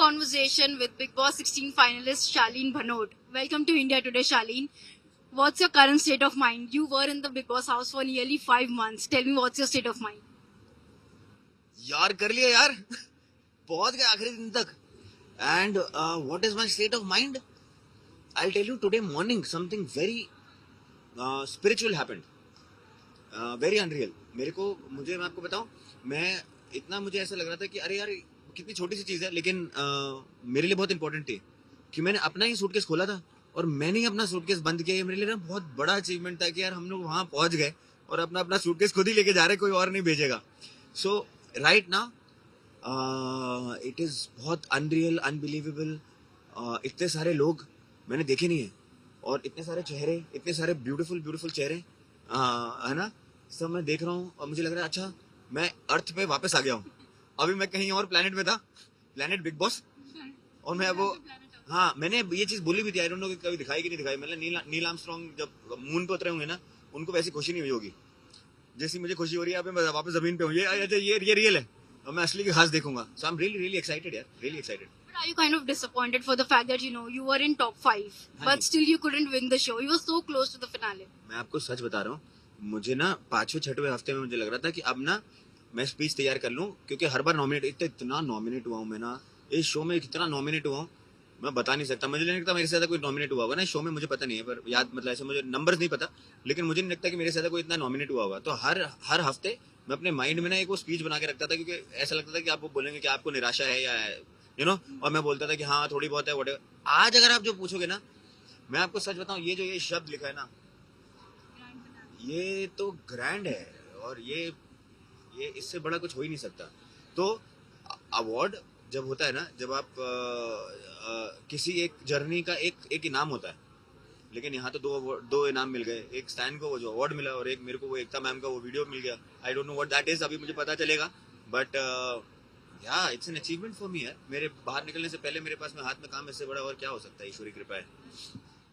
conversation with Big Boss 16 finalist Shaleen Bhanot. Welcome to India Today, Shaleen. What's your current state of mind? You were in the Big Boss house for nearly 5 months. Tell me what's your state of mind? यार कर लिया यार पहुंच गए आखिरी दिन तक and what is my state of mind I tell you today morning something very spiritual happened very unreal मेरे को मैं आपको बताऊं मैं इतना मुझे ऐसा लग रहा था कि अरे यार कितनी छोटी सी चीज है लेकिन मेरे लिए बहुत इंपॉर्टेंट थी कि मैंने अपना ही सूटकेस खोला था और मैंने ही अपना सूटकेस बंद किया। ये मेरे लिए ना बहुत बड़ा अचीवमेंट था कि यार हम लोग वहां पहुंच गए और अपना अपना सूटकेस खुद ही लेके जा रहे, कोई और नहीं भेजेगा। सो राइट नाउ इट इज बहुत अनरियल अनबिलीवेबल। इतने सारे लोग मैंने देखे नहीं है और इतने सारे चेहरे, इतने सारे ब्यूटीफुल ब्यूटीफुल चेहरे है ना, सब मैं देख रहा हूँ और मुझे लग रहा है अच्छा मैं अर्थ पे वापस आ गया हूँ। अभी मैं कहीं और प्लेनेट में था, प्लेनेट बिग बॉस, और मैं वो हाँ मैंने ये चीज बोली भी थी, आई डोंट नो कि कभी दिखाई कि नहीं दिखाई। मतलब नील आर्मस्ट्रांग जब मून पे उतरे होंगे ना उनको वैसी खुशी नहीं हुई होगी जैसी मुझे खुशी हो रही है। मैं वापस जमीन पे हूँ, ये रियल है और मैं असली की खास देखूंगा। So I am really really excited यार, really excited. But are you kind of disappointed for the fact that you were in top 5, but still you couldn't win the show? You were so close to the finale. मैं आपको सच बता रहा हूँ, मुझे ना 5वें-6वें हफ्ते में मुझे लग रहा था कि अब ना मैं स्पीच तैयार कर लूँ क्योंकि हर बार नॉमिनेट इतना नॉमिनेट हुआ हूँ मैं ना इस शो में, कितना नॉमिनेट हुआ हूँ मैं बता नहीं सकता। मुझे नहीं लगता मेरे से ज्यादा कोई नॉमिनेट हुआ होगा ना इस शो में, मुझे पता नहीं है पर याद मतलब ऐसे मुझे नंबर्स नहीं पता, लेकिन मुझे नहीं लगता कि मेरे से ज्यादा कोई इतना नॉमिनेट हुआ होगा। तो हर हफ्ते मैं अपने माइंड में ना एक वो स्पीच बना के रखता था क्योंकि ऐसा लगता था कि आप वो बोलेंगे कि आपको निराशा है या और मैं बोलता था कि हाँ थोड़ी बहुत है वोटे। आज अगर आप जो पूछोगे ना, मैं आपको सच बताऊं, ये शब्द लिखा है ना ये तो ग्रैंड है और ये इससे बड़ा कुछ हो ही नहीं सकता। तो अवार्ड जब होता है ना, जब आप किसी एक जर्नी का एक इनाम होता है, लेकिन यहाँ तो दो इनाम मिल गए। एक स्टैन को वो जो अवार्ड मिला और एक मेरे को वो एकता मैम का वो वीडियो मिल गया। I don't know what that is, अभी मुझे पता चलेगा, बट या it's an achievement for me यार। मेरे बाहर निकलने से पहले मेरे पास में हाथ में काम, इससे बड़ा और क्या हो सकता है, ईश्वरी कृपा है।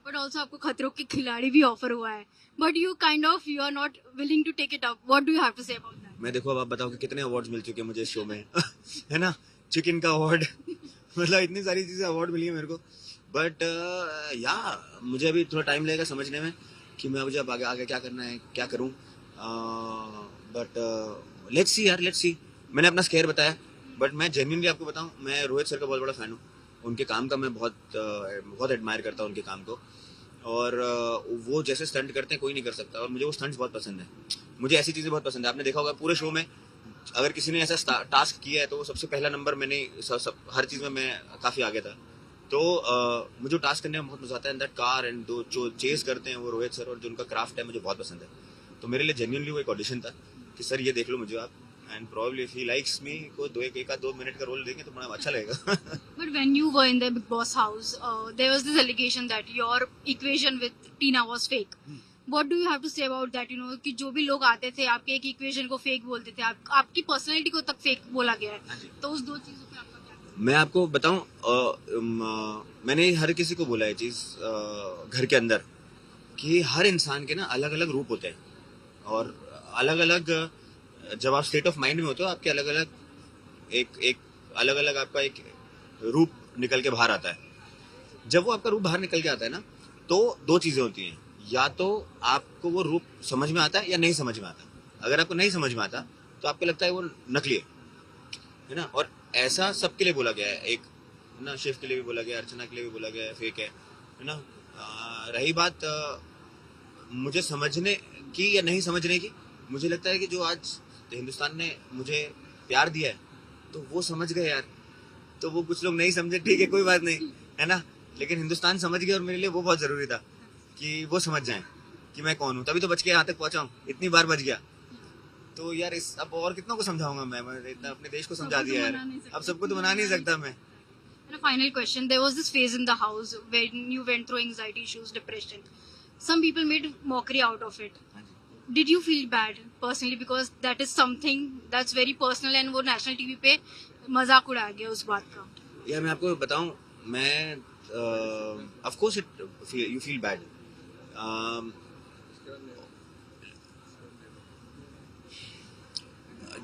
But also आपको खतरों के खिलाड़ी भी ऑफर हुआ है, but you are not willing to take it up. What do you have to say about that? मैं देखो अब आप बताओ कि कितने अवार्ड्स मिल चुके हैं मुझे इस शो में है ना, चिकन का अवार्ड मतलब इतनी सारी चीजें अवार्ड मिली है मेरे को, बट या मुझे अभी थोड़ा टाइम लगेगा समझने में कि मैं मुझे अब आगे क्या करना है, क्या करूं। बट लेट्स सी यार, लेट्स सी। मैंने अपना स्केयर बताया, बट मैं जेन्युइनली आपको बताऊं, मैं रोहित सर का बहुत बड़ा फैन हूँ। उनके काम का मैं बहुत एडमायर करता हूँ उनके काम को, और वो जैसे स्टंट करते हैं कोई नहीं कर सकता, और मुझे वो स्टंट्स बहुत पसंद है। मुझे ऐसी चीज़ें बहुत पसंद है। आपने देखा होगा पूरे शो में अगर किसी ने ऐसा टास्क किया है तो सबसे पहला नंबर मैंने हर चीज़ में मैं काफ़ी आगे था। तो मुझे टास्क करने में बहुत मजा आता है। दैट कार एंड जो चेस करते हैं वो रोहित सर, और जो उनका क्राफ्ट है मुझे बहुत पसंद है। तो मेरे लिए जेन्युइनली वो एक ऑडिशन था कि सर ये देख लो मुझे आप, and probably if he likes me को एक आध 2 मिनट का रोल देंगे तो बड़ा अच्छा लगेगा। But when you were in the Big Boss house, there was this allegation that your equation with Tina was fake. What do you have to say about that? कि जो भी लोग आते थे आपके एक इक्वेशन को फेक बोलते थे, आपकी पर्सनैलिटी को तक फेक बोला गया है। तो उस दो चीजों पे आपका क्या? मैं आपको बताऊं, मैंने हर किसी को बोला है चीज घर के अंदर कि हर इंसान के ना अलग अलग रूप होते हैं, और अलग अलग जब आप स्टेट ऑफ माइंड में होते हो आपके अलग अलग एक अलग अलग आपका एक रूप निकल के बाहर आता है। जब वो आपका रूप बाहर निकल के आता है ना, तो दो चीजें होती हैं, या तो आपको वो रूप समझ में आता है या नहीं समझ में आता। अगर आपको नहीं समझ में आता तो आपको लगता है वो नकली है ना, और ऐसा सबके लिए बोला गया है। एक ना शिव के लिए भी बोला गया, अर्चना के लिए भी बोला गया है फेक है ना। रही बात मुझे समझने की या नहीं समझने की, मुझे लगता है कि जो आज हिंदुस्तान ने मुझे प्यार दिया है तो वो समझ गए यार। तो वो कुछ लोग नहीं समझे, ठीक है कोई बात नहीं, है ना, लेकिन हिंदुस्तान समझ गया और मेरे लिए वो बहुत जरूरी था कि वो समझ जाएं कि मैं कौन हूँ। तभी तो बच के यहाँ तक पहुंचा हूँ, इतनी बार बच गया। तो यार इस अब और कितना को समझाऊंगा मैं इतना अपने देश को समझा दिया यार, अब सबको तो बना नहीं सकता मैं। And a final question, there was this phase in the house when you went through anxiety issues, depression. Some people made mockery out of it. Did you feel bad personally, because that is something that's very personal and वो national TV पे मजाक उड़ा गया उस बात का? यार मैं आपको बताऊं, मैं of course you feel bad.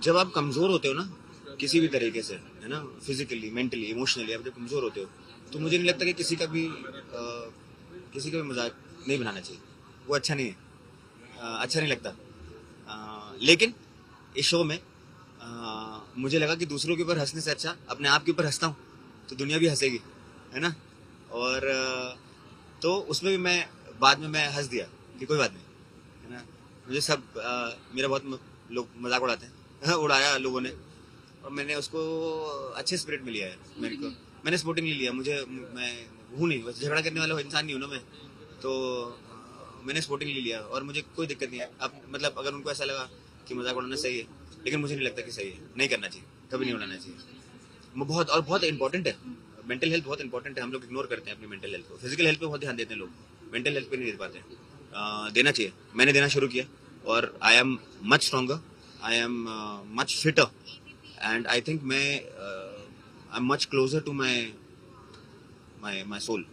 जब आप कमजोर होते हो ना किसी भी तरीके से, है ना, फिजिकली, मेंटली, इमोशनली आप जब कमजोर होते हो तो मुझे नहीं लगता कि किसी का भी मजाक नहीं बनाना चाहिए। वो अच्छा नहीं है, अच्छा नहीं लगता। लेकिन इस शो में मुझे लगा कि दूसरों के ऊपर हंसने से अच्छा अपने आप के ऊपर हंसता हूँ तो दुनिया भी हंसेगी, है ना। और तो उसमें भी मैं बाद में मैं हंस दिया कि कोई बात नहीं, है ना। मुझे सब मेरा बहुत लोग मजाक उड़ाते हैं उड़ाया लोगों ने, और मैंने उसको अच्छे स्पिरिट में लिया है। मेरे को मैंने स्पोर्टिंगली लिया। मैं हूँ नहीं, बस झगड़ा करने वाला इंसान नहीं हूँ ना मैं, तो मैंने स्पोर्टिंगली लिया और मुझे कोई दिक्कत नहीं है। अब मतलब अगर उनको ऐसा लगा कि मजाक उड़ाना सही है, लेकिन मुझे नहीं लगता कि सही है, नहीं करना चाहिए, कभी नहीं उड़ाना चाहिए। वो बहुत इंपॉर्टेंट है। मेंटल हेल्थ बहुत इंपॉर्टेंट है। हम लोग इग्नोर करते हैं अपनी मेंटल हेल्थ को। फिजिकल हेल्थ पे बहुत ध्यान देते हैं लोग, मेंटल हेल्थ पे नहीं दे पाते। देना चाहिए। मैंने देना शुरू किया और I am much stronger, I am much fitter, and I think I am much closer to my soul.